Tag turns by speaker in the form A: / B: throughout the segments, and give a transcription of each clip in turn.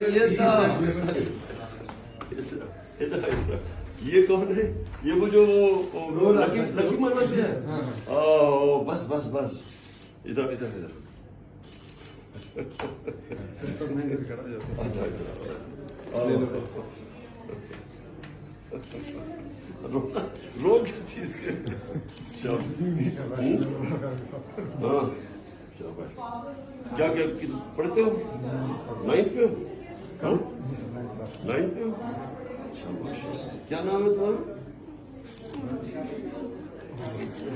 A: ये था। ये कौन है? ये वो जो लकी मारना है। बस बस बस, इधर इधर इधर। रो किस चीज के? हाँ शाबाश। क्या क्या पढ़ते हो? 9th में हो? हाँ 9th में हो? शाबाश। क्या नाम है तुम्हारा?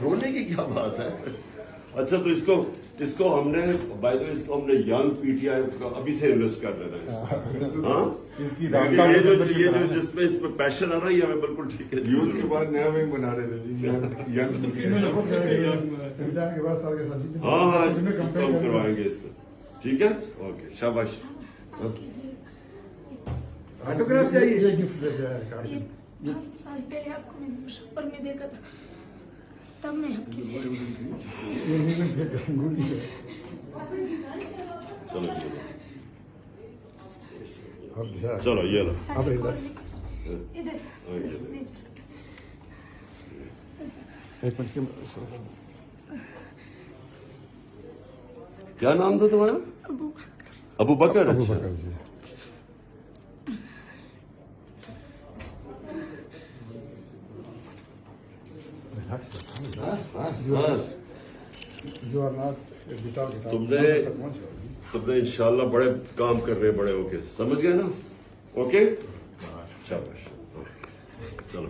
A: रोने की क्या बात है? अच्छा तो इसको हमने बाय द वे इसको हमने यंग पीटीआई अभी से इन्वेस्ट कर देना है। हाँ ये जो जिसमें इसमें पैशन आ रहा है ये हमें बिल्कुल ठीक है।
B: यूथ के बाद नया विंग बना रहे थे जी, यंग
A: हाँ हाँ इसको हम करवाएंगे इसको, ठीक है ओके शाबाश।
B: ऑटोग्राफ चाहिए।
C: ये गिफ्ट दे दिया है कार्ड।
D: 5 साल पहले आपको मैंने पर में देखा था, तब मैं आपके लिए
A: चलो ये लो।
D: इधर
C: एक मिनट के
A: क्या नाम था तुम्हारा? अबू बकर।
C: अबू
A: अच्छा
C: बकर जी।
A: बस बस बस।
C: You are not without
A: तुमने इंशाल्लाह बड़े काम कर रहे हैं बड़े होके, समझ गए ना? ओके शाबाश चलो।